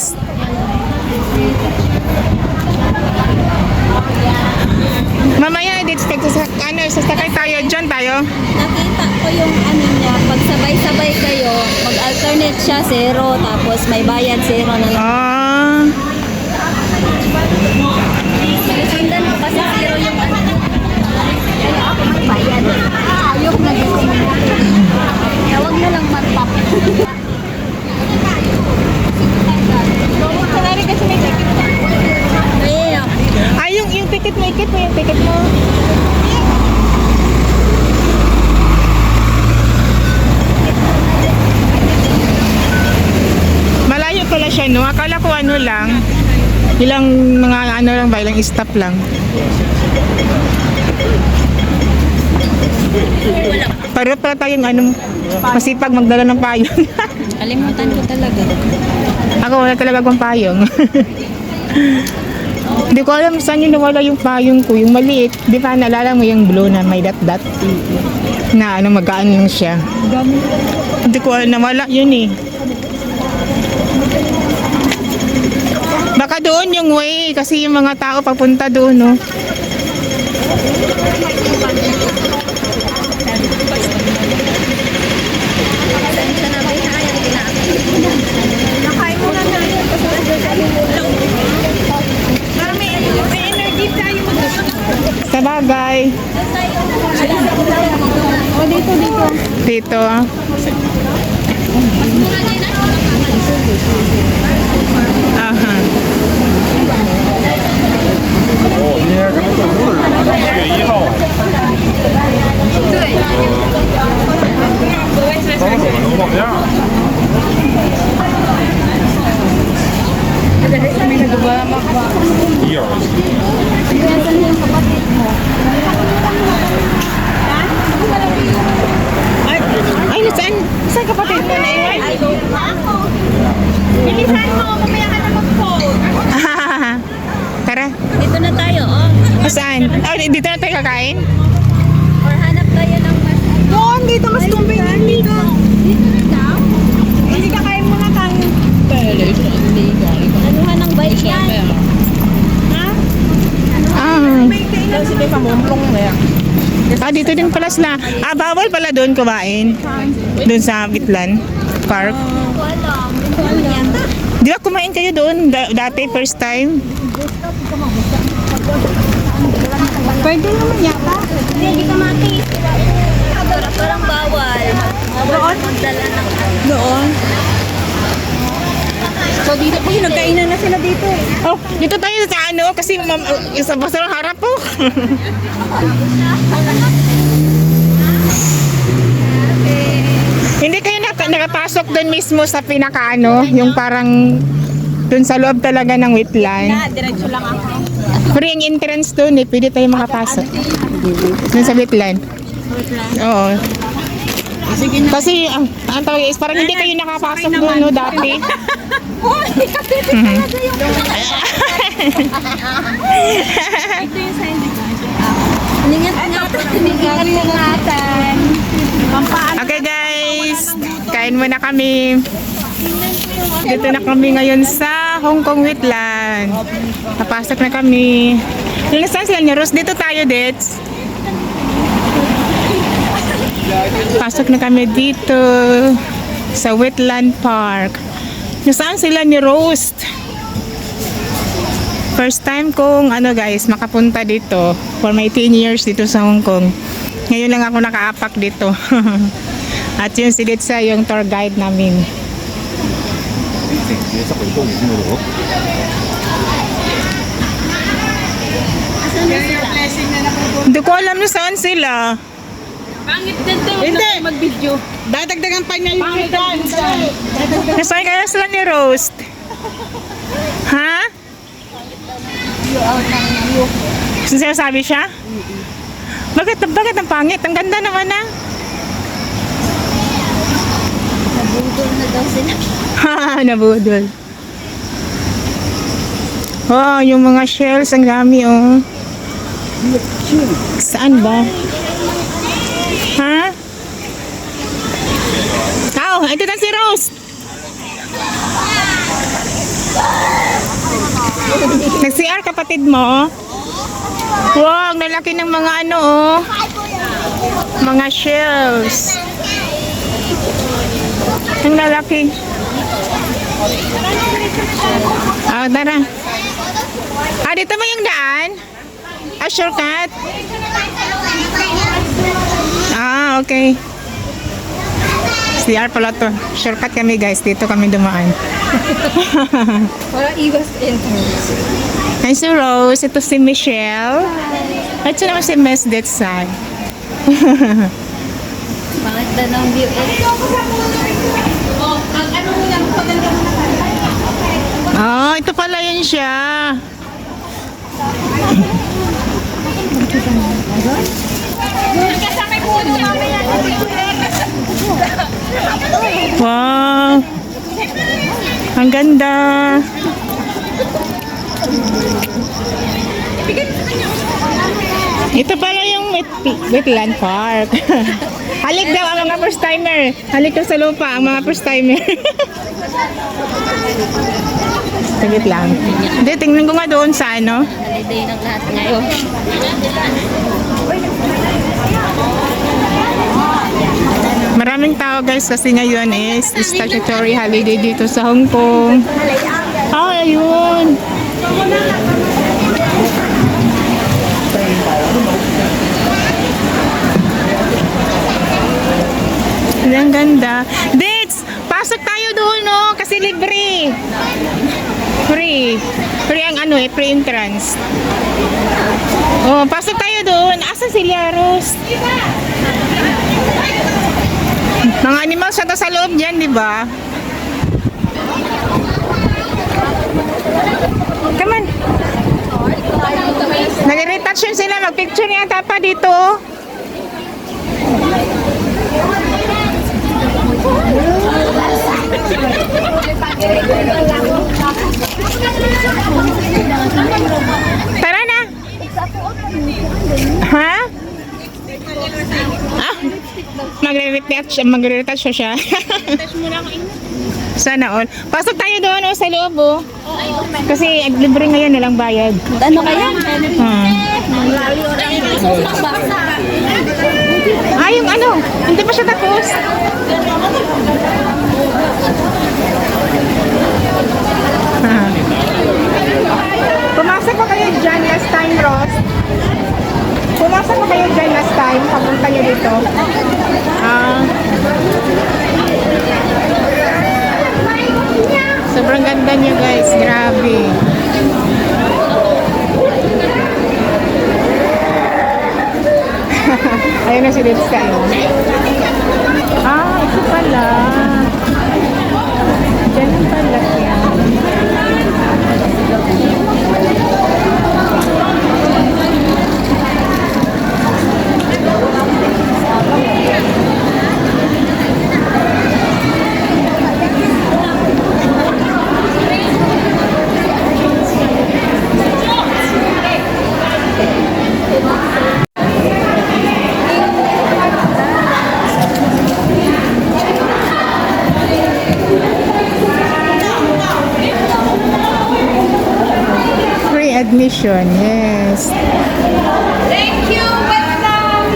guys. Mamaya, sasakay tayo. Diyan tayo. Nakita ko yung ano niya, pag sabay-sabay kayo, mag-alternate siya, 0, tapos may bayad, 0 na lang. Ah. Sundan mo kasi 0 yung ano. Kaya ako may bayad. Ayok na gawin mo. Tawag na lang matap. Kunwari kasi may ticket. Kaya. Ah, yung ticket mo, yung ticket mo. Malayo pala siya, no? Akala ko ano lang. Ilang mga ano lang ba, ilang stop lang. Pero pala tayong ano, masipag magdala ng payong. Kalimutan ko talaga. Ako wala talaga akong payong. Hindi ko alam saan yung nawala yung payong ko, yung maliit. Di ba naalala mo yung blue na may dot-dot? Na ano, magaan lang siya. Hindi ko alam, nawala yun eh. Baka doon yung way, kasi yung mga tao papunta doon, no? Nakain mo na na. Para may energy tayo. Sabagay. O dito. Dito. Aha. Ay, saan kapatid mo na iwan? Bilisan mo, mamaya ka na mag-phone. Tara. Dito na tayo, oh. Saan? Oh, dito na tayo kakain? Or hanap tayo ng mas... Doon, dito mas convenient dito. Dito na daw? Hindi kakain muna tayo. Anuhan ng bike yan? Ah, dito din pala sila. Ah, bawal pala doon kumain. Doon sa Bitlan Park. Wala. Di ba kumain kayo doon dati, first time? Pwede naman yata. Hindi ka mati. Parang bawal. Bawal magdala ng... Doon. So dito po yung nagkainan na sila dito. Oh, dito tayo sa ano, kasi sa basura harap po. Hindi kayo nakapasok doon mismo sa pinakaano, yung parang doon sa loob talaga ng wetland. Diretso lang ako. Pero yung entrance doon eh, pwede tayo makapasok. Doon sa wetland. Oo. Sige na. Kasi ang tawag is parang hindi kayo nakapasok doon no dati. Kasi talaga yung... Ito yung sign ni Ingat-ingatan. Okay guys, kain muna kami. Dito na kami ngayon sa Hong Kong Wetland. Napasok na kami. Saan sila ni Rose? Dito tayo, Dets. Pasok na kami dito sa Wetland Park. Saan sila ni Rose? First time kong guys, makapunta dito for my 10 years dito sa Hong Kong. Ngayon lang ako nakaapak dito. At yun si Detsa, yung tour guide namin. Hindi ko alam na saan sila. Pangit dito. Hindi. Mag-video. Dadagdagan pa niya yung nasaan kaya sila ni Rose? Ha? Sinasabi siya? Bakit ang pangit? Ang ganda naman na. Nabudol na daw sila. Ha, nabudol. Oh, yung mga shells, ang dami oh. Saan ba? Ha? Oh, ito na si Rose. Nag-CR kapatid mo? Wow, ang lalaki ng mga ano oh. Mga shells. Ang lalaki. Ah, tara. Ah, dito ba yung daan? Ah, shortcut? Ah, okay. CR pala to. Shortcut kami guys. Dito kami dumaan. Para iwas entrance. Hi, si Rose. Ito si Michelle. At siya naman si Miss Detsan. Bakit ba ng view Oh, ito pala yun siya. Wow. Ang ganda. Ito pala yung Wetland Park. Halik daw ang mga first timer. Halik daw sa lupa ang mga first timer. Sagit lang. Hindi, tingnan ko nga doon sa ano. Holiday ng lahat ngayon. Maraming tao guys kasi ngayon is statutory holiday dito sa Hong Kong. Ah, ayun. Ang ganda. Dates! Pasok tayo doon, no? Kasi libre. Free. Free ang ano eh, free entrance. Oh, pasok tayo doon. Asa si Liaros? Mga animals sa sa loob dyan, di ba? Come on. Nag-retouch yun sila. Mag-picture yata pa dito. Tara na. Ha? Ah, magre-retouch siya. Sana all. Pasok tayo doon oh, sa loob oh. Kasi libre ngayon nilang bayad. Ano kaya? Ah, yung ano? Hindi pa siya tapos. Ah. Pumasok pa kayo dyan last time, Ross. Pumasok pa kayo dyan last time. Papunta nyo dito. Ah. Sobrang ganda niya guys. Grabe. Ayun na si Lipska. Ah, ito pala. Ganun pala yan. Free admission, yes. Thank you, welcome!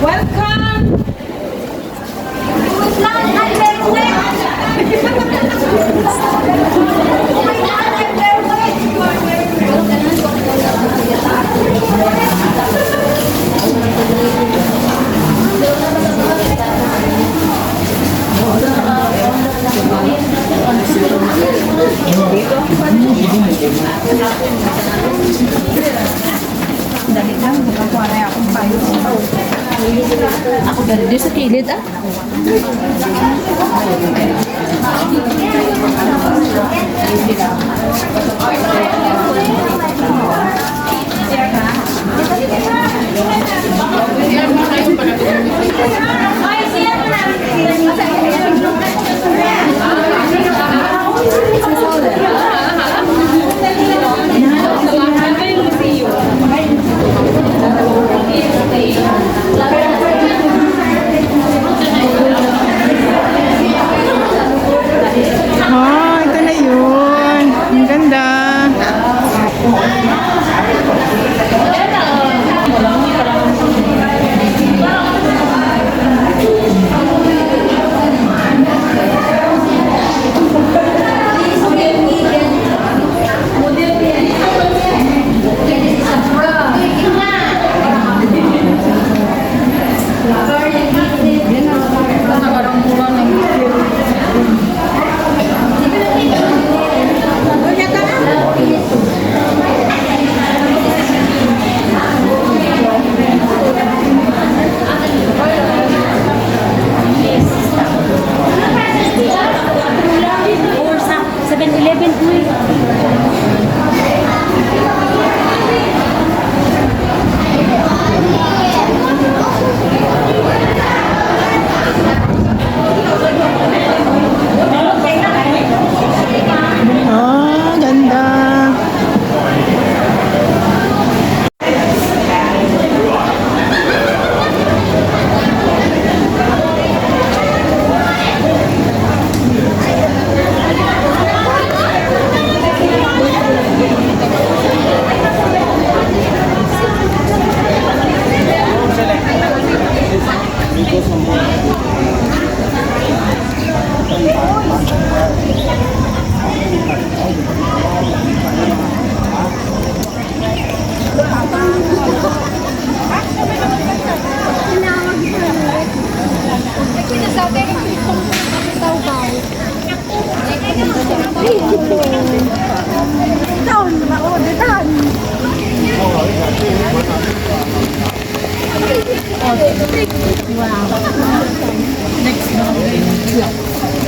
Welcome! Ako dari dia sa kilid ah. Ah, ito na yun.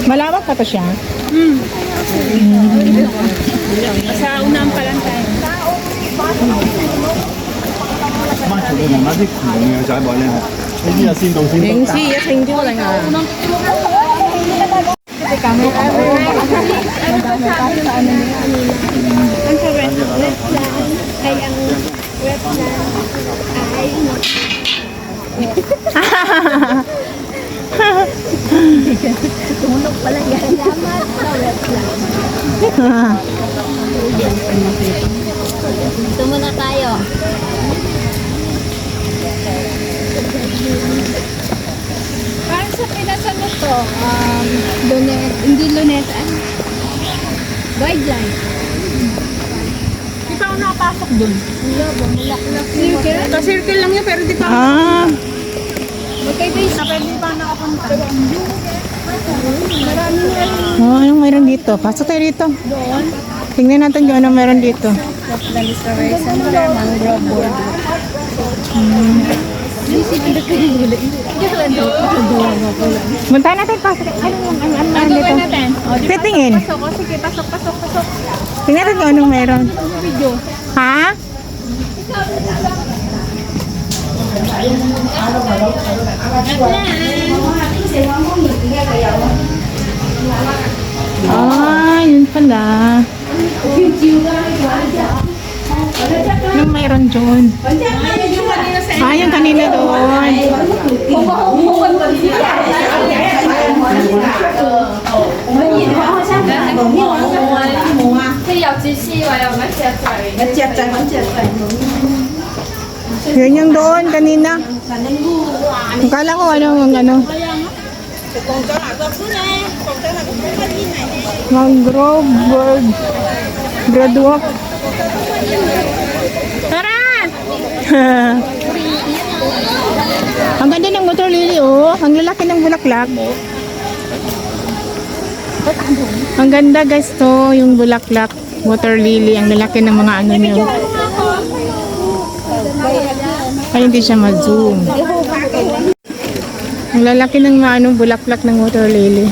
Malawak pa to siya. Sa unang palantay. 媽做到同啲唔同嘅仔位咧，呢啲有先到先Yung siya, sa hindi ko lang Ay, ang wetland ay tumunog pala yan. Salamat sa wetland. Dito muna tayo. Parang sa Pinas ano to? Lunet, hindi lunet. Guideline. Di pa ako nakapasok dun. Wala ba? Mulak-lak. Circle? Ka-circle lang yun, pero di pa Ah, Magkaiba yung pero di pa nakapunta. marami nga oh, anong meron dito? Pasok tayo dito. doon. Tingnan natin kung anong meron dito. Wetland Discovery Center, Mangrove Border. Muntahan natin, pasok. Ano dito? natin? Titingin. Pasok, oh, sige, pasok, pasok, pasok. Tingnan natin kung anong meron. Video. Ha? Ah, yun pala. Anong meron dyan? Ah, yung kanina doon. 'Yun yung doon kanina. Akala ko ano. Mangrove bird. Birdwalk. Tara! Ang ganda ng motor lily, oh. Ang lalaki ng bulaklak. Ang ganda guys to, yung bulaklak. Water lily, ang lalaki ng mga ano nyo. Ay, hindi siya ma-zoom. Ang lalaki ng mga ano, bulaklak ng water lily.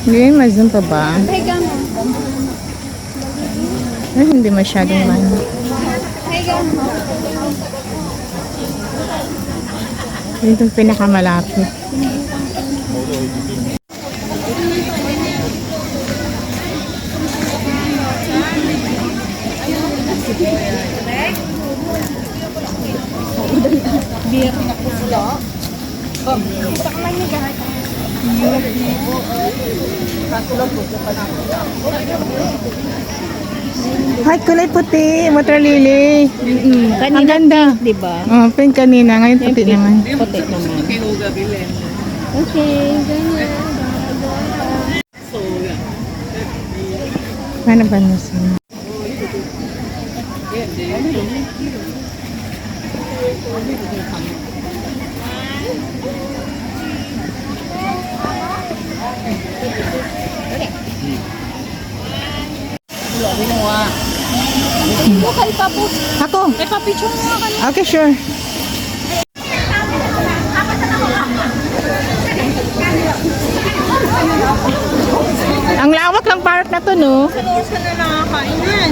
Hindi, ma-zoom pa ba? Ay, hindi masyadong ano. Ito yung pinakamalapit. Ay, kulay puti. Water lily. Ang ganda. Diba? Oh, pink kanina. Ngayon puti naman. Puti naman. Okay, ganyan. Ano ba nasin? Okay, papo. Ako. Eh, papicture mo nga kanina. Okay, sure. Ang lawak ng park na to, no? Sa na nakakain na.